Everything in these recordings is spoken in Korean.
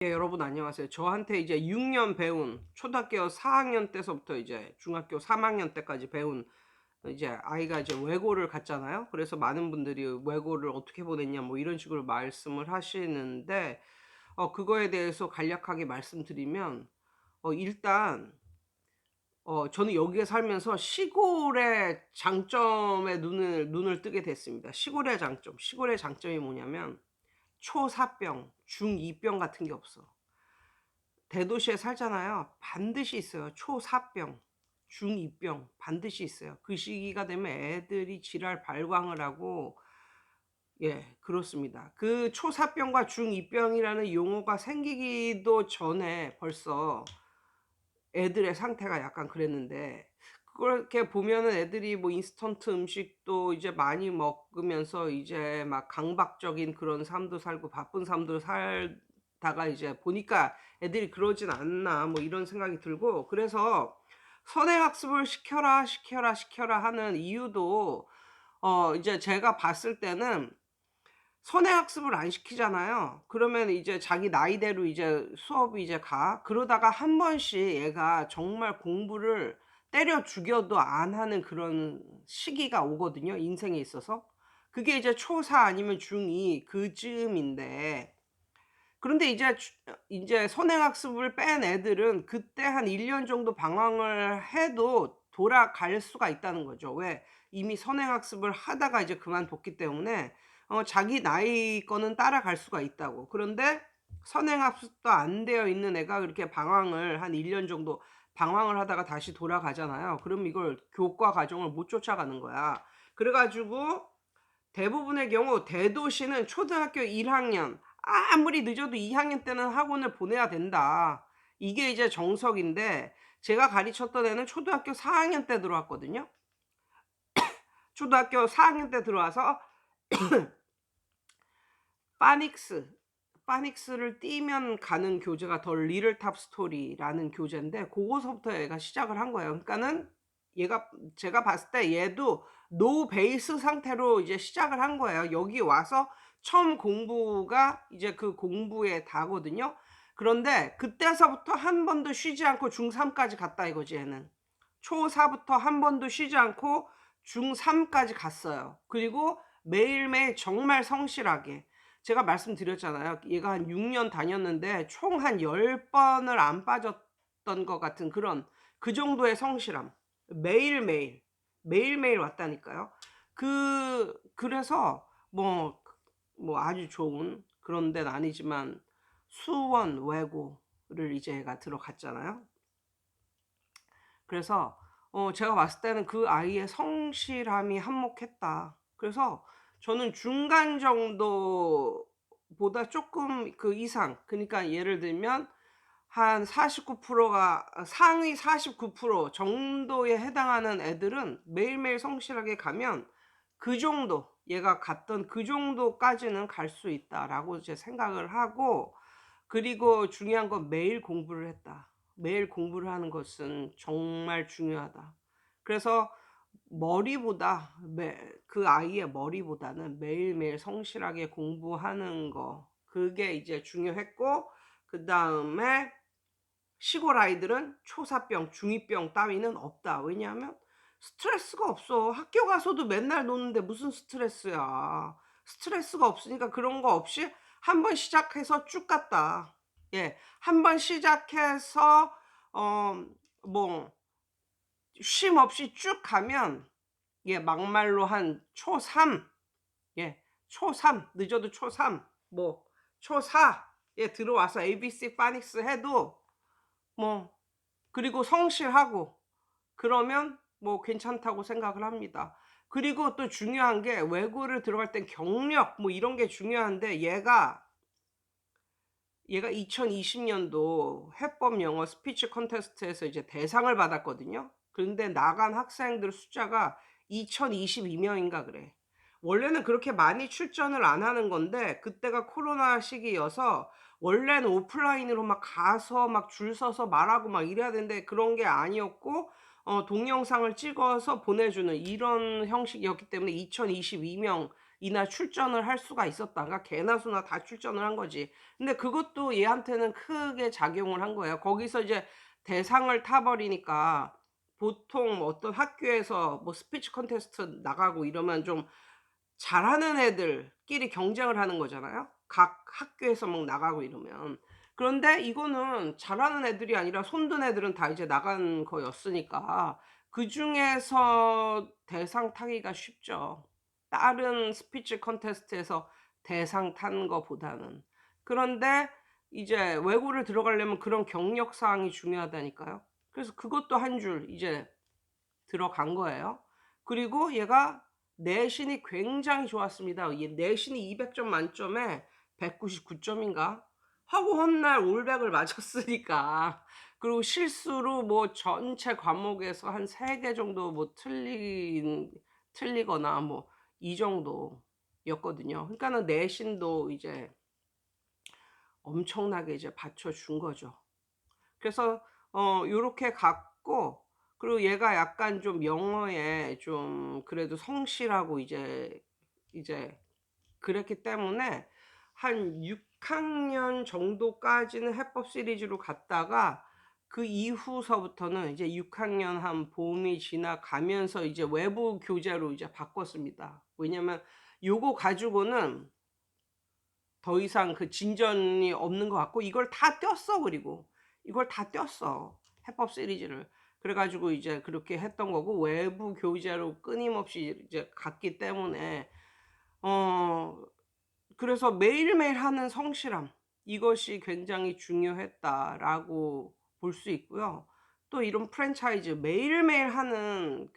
예, 여러분 안녕하세요. 저한테 이제 6년 배운 초등학교 4학년 때서부터 이제 중학교 3학년 때까지 배운 이제 아이가 이제 외고를 갔잖아요. 그래서 많은 분들이 "외고를 어떻게 보냈냐." 뭐 이런 식으로 말씀을 하시는데 그거에 대해서 간략하게 말씀드리면 일단 저는 여기에 살면서 시골의 장점에 눈을 뜨게 됐습니다. 시골의 장점. 시골의 장점이 뭐냐면 초사병, 중이병 같은 게 없어. 대도시에 살잖아요. 반드시 있어요. 초사병, 중이병 반드시 있어요. 그 시기가 되면 애들이 지랄 발광을 하고, 예, 그렇습니다. 그 초사병과 중이병이라는 용어가 생기기도 전에 벌써 애들의 상태가 약간 그랬는데, 그렇게 보면은 애들이 뭐 인스턴트 음식도 이제 많이 먹으면서 이제 막 강박적인 그런 삶도 살고 바쁜 삶도 살다가 이제 보니까 '애들이 그러진 않나.' 뭐 이런 생각이 들고, 그래서 선행학습을 시켜라, 시켜라, 시켜라 하는 이유도 이제 제가 봤을 때는 선행학습을 안 시키잖아요. 그러면 이제 자기 나이대로 이제 수업이 이제 가. 그러다가 한 번씩 얘가 정말 공부를 때려 죽여도 안 하는 그런 시기가 오거든요, 인생에 있어서. 그게 이제 초4 아니면 중2 그쯤인데, 그런데 이제 선행학습을 뺀 애들은 그때 한 1년 정도 방황을 해도 돌아갈 수가 있다는 거죠. 왜? 이미 선행학습을 하다가 이제 그만뒀기 때문에 자기 나이 거는 따라갈 수가 있다고. 그런데 선행학습도 안 되어 있는 애가 그렇게 방황을 한 1년 정도 방황을 하다가 다시 돌아가잖아요. 그럼 이걸 교과 과정을 못 쫓아가는 거야. 그래 가지고 대부분의 경우 대도시는 초등학교 1 학년, 아무리 늦어도 2 학년 때는 학원을 보내야 된다. 이게 이제 정석인데, 제가 가르쳤던 애는 초등학교 4 학년 때 들어왔거든요. 초등학교 4 학년 때 들어와서 파닉스, 파닉스를 띄면 가는 교재가 더 리틀 탑 스토리라는 교재인데, 고거서부터 얘가 시작을 한 거예요. 그러니까는 얘가, 제가 봤을 때 얘도 노 베이스 상태로 이제 시작을 한 거예요. 여기 와서 처음 공부가 이제 그 공부의 다거든요. 그런데 그때서부터 한 번도 쉬지 않고 중3 까지 갔다 이거지 얘는. 초4 부터 한 번도 쉬지 않고 중3 까지 갔어요. 그리고 매일매일 정말 성실하게. 제가 말씀드렸잖아요. 얘가 한 6년 다녔는데 총 한 10 번을 안 빠졌던 것 같은 그런, 그 정도의 성실함. 매일매일, 매일매일 왔다니까요. 그래서 뭐 아주 좋은 그런 데는 아니지만 수원 외고를 이제 얘가 들어갔잖아요. 그래서 제가 봤을 때는 그 아이의 성실함이 한몫했다. 그래서 저는 중간 정도보다 쪼끔 그 이상, 그니까 예를 들면 한 49%가 상위 49% 정도에 해당하는 애들은 매일매일 성실하게 가면 그 정도, 얘가 갔던 그 정도까지는 갈 수 있다라고 이제 생각을 하고, 그리고 중요한 건 매일 공부를 했다. 매일 공부를 하는 것은 정말 중요하다. 그래서 머리보다 그 아이의 머리보다는 매일매일 성실하게 공부하는 거, 그게 이제 중요했고, 그다음에 시골 아이들은 초사병, 중이병 따위는 없다. 왜냐하면 스트레스가 없어. 학교 가서도 맨날 노는데 무슨 스트레스야. 스트레스가 없으니까 그런 거 없이 한 번 시작해서 쭉 갔다. 예. 한 번 시작해서 어 뭐 쉼 없이 쭉 가면, 예, 막말로 한 초3, 예, 초3 늦어도 초3, 뭐 초4에 들어와서 ABC 파닉스 해도 뭐, 그리고 성실하고 그러면 뭐 괜찮다고 생각을 합니다. 그리고 또 중요한 게, 외고를 들어갈 땐 경력 뭐 이런 게 중요한데, 얘가 2020 년도 해법 영어 스피치 콘테스트에서 이제 대상을 받았거든요. 그런데 나간 학생들 숫자가 2,022 명인가 그래. 원래는 그렇게 많이 출전을 안 하는 건데, 그때가 코로나 시기여서 원래는 오프라인으로 막 가서 막 줄 서서 말하고 막 이래야 되는데 그런 게 아니었고, 동영상을 찍어서 보내주는 이런 형식이었기 때문에 2,022명 이날 출전을 할 수가 있었다. 그러니까 개나 소나 다 출전을 한 거지. 근데 그것도 얘한테는 크게 작용을 한 거예요. 거기서 이제 대상을 타 버리니까 보통 뭐 어떤 학교에서 뭐 스피치 콘테스트 나가고 이러면 좀 잘하는 애들끼리 경쟁을 하는 거잖아요. 각 학교에서 막 나가고 이러면. 그런데 이거는 잘하는 애들이 아니라 손든 애들은 다 이제 나간 거였으니까 그중에서 대상 타기가 쉽죠. 다른 스피치 콘테스트에서 대상 타는 거보다는. 그런데 이제 외고를 들어가려면 그런 경력 사항이 중요하다니까요. 그래서 그것도 한 줄 이제 들어간 거예요. 그리고 얘가 내신이 굉장히 좋았습니다. 얘 내신이 200점 만점에 199 점인가 하고 헛날 올백을 맞았으니까. 그리고 실수로 뭐 전체 과목에서 한 3개 정도 뭐 틀리거나 뭐 이 정도였거든요. 그러니까는 내신도 이제 엄청나게 이제 받쳐준 거죠. 그래서 요렇게 갔고, 그리고 얘가 약간 좀 영어에 좀 그래도 성실하고 이제 그랬기 때문에 한 6 학년 정도까지는 해법 시리즈로 갔다가 그 이후서부터는 이제 6 학년 한 봄이 지나가면서 이제 외부 교재로 이제 바꿨습니다. 왜냐면 요거 가지고는 더 이상 그 진전이 없는 것 같고 이걸 다 뗐어. 그리고 이걸 다 뗐어, 해법 시리즈를. 그래 가지고 이제 그렇게 했던 거고 외부 교재로 끊임없이 이제 갔기 때문에 어 그래서 매일매일 하는 성실함, 이것이 굉장히 중요했다라고 볼 수 있고요. 또 이런 프랜차이즈 매일매일 하는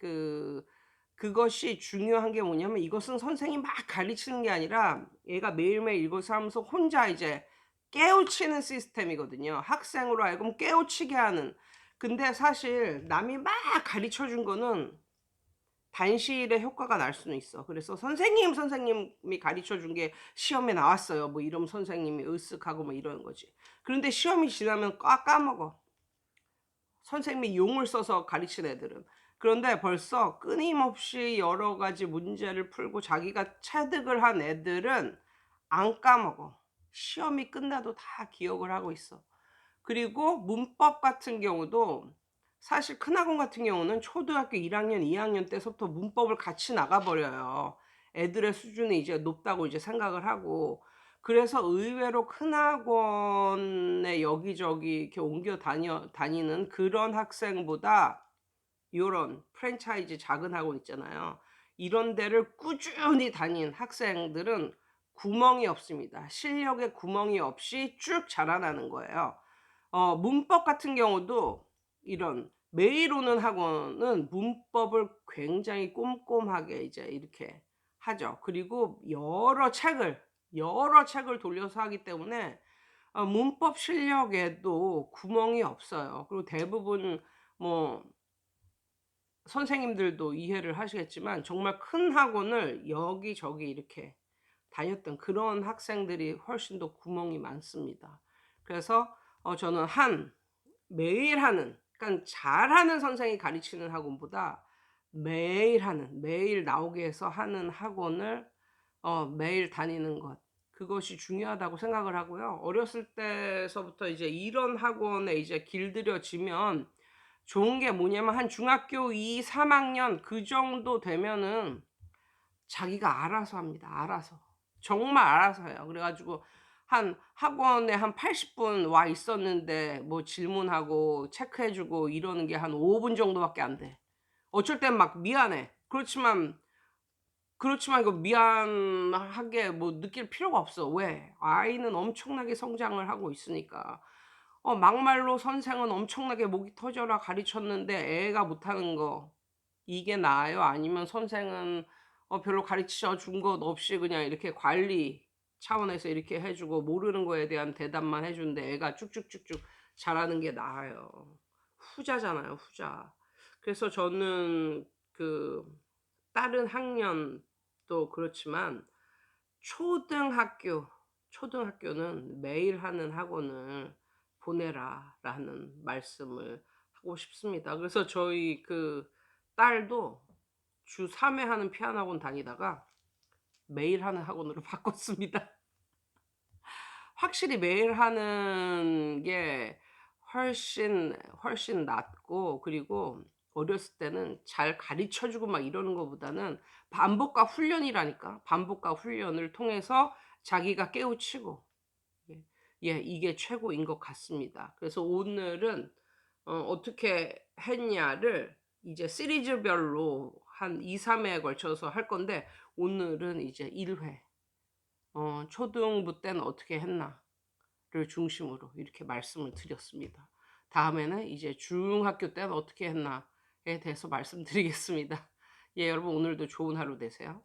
그것이 중요한 게 뭐냐면 이것은 선생님이 막 가르치는 게 아니라 얘가 매일매일 이것을 하면서 혼자 이제 깨우치는 시스템이거든요. 학생으로 하여금 깨우치게 하는. 근데 사실 남이 막 가르쳐 준 거는 단시일에 효과가 날 수는 있어. 그래서 선생님이 가르쳐 준 게 시험에 나왔어요." 뭐 이러면 선생님이 으쓱하고 뭐 이러는 거지. 그런데 시험이 지나면 까먹어, 선생님이 용을 써서 가르친 애들은. 그런데 벌써 끊임없이 여러 가지 문제를 풀고 자기가 체득을 한 애들은 안 까먹어. 시험이 끝나도 다 기억을 하고 있어. 그리고 문법 같은 경우도 사실 큰 학원 같은 경우는 초등학교 1 학년, 2 학년 때서부터 문법을 같이 나가 버려요. 애들의 수준이 이제 높다고 이제 생각을 하고. 그래서 의외로 큰 학원에 여기저기 이렇게 옮겨 다니는 그런 학생보다 요런 프랜차이즈 작은 학원 있잖아요. 이런 데를 꾸준히 다닌 학생들은 구멍이 없습니다. 실력에 구멍이 없이 쭉 자라나는 거예요. 문법 같은 경우도 이런 매일 오는 학원은 문법을 굉장히 꼼꼼하게 이제 이렇게 하죠. 그리고 여러 책을 돌려서 하기 때문에 문법 실력에도 구멍이 없어요. 그리고 대부분 뭐 선생님들도 이해를 하시겠지만 정말 큰 학원을 여기저기 이렇게 다녔던 그런 학생들이 훨씬 더 구멍이 많습니다. 그래서 저는 매일 하는, 그러니까 잘하는 선생이 가르치는 학원보다 매일 나오게 해서 하는 학원을 매일 다니는 것, 그것이 중요하다고 생각을 하고요. 어렸을 때서부터 이제 이런 학원에 이제 길들여지면 좋은 게 뭐냐면 한 중학교 2-3 학년 그 정도 되면은 자기가 알아서 합니다. 알아서. 정말 알아서 해요. 그래 가지고 한 학원에 한 80분 와 있었는데 뭐 질문하고 체크해 주고 이러는 게 한 5분 정도밖에 안 돼. 어쩔 땐 막 미안해. 그렇지만 이거 미안하게 뭐 느낄 필요가 없어. 왜? 아이는 엄청나게 성장을 하고 있으니까. 막말로 선생은 엄청나게 목이 터져라 가르쳤는데 애가 못하는 거, 이게 나아요? 아니면 선생은 별로 가르쳐 준 것 없이 그냥 이렇게 관리 차원에서 이렇게 해 주고 모르는 거에 대한 대답만 해 주는데 애가 쭉쭉쭉쭉 자라는 게 나아요. 후자잖아요, 후자. 그래서 저는 다른 학년도 그렇지만 초등학교 초등학교는 "매일 하는 학원을 보내라."라는 말씀을 하고 싶습니다. 그래서 저희 딸도 주 3회 하는 피아노 학원 다니다가 매일 하는 학원으로 바꿨습니다. 확실히 매일 하는 게 훨씬 낫고, 그리고 어렸을 때는 잘 가르쳐 주고 막 이러는 것보다는 반복과 훈련이라니까. 반복과 훈련을 통해서 자기가 깨우치고, 예. 예, 이게 최고인 것 같습니다. 그래서 오늘은 어떻게 했냐를 이제 시리즈별로 한 2-3 회에 걸쳐서 할 건데, 오늘은 이제 1 회, 초등부 때는 어떻게 했나를 중심으로 이렇게 말씀을 드렸습니다. 다음에는 이제 중학교 때는 어떻게 했나에 대해서 말씀드리겠습니다. 예, 여러분 오늘도 좋은 하루 되세요.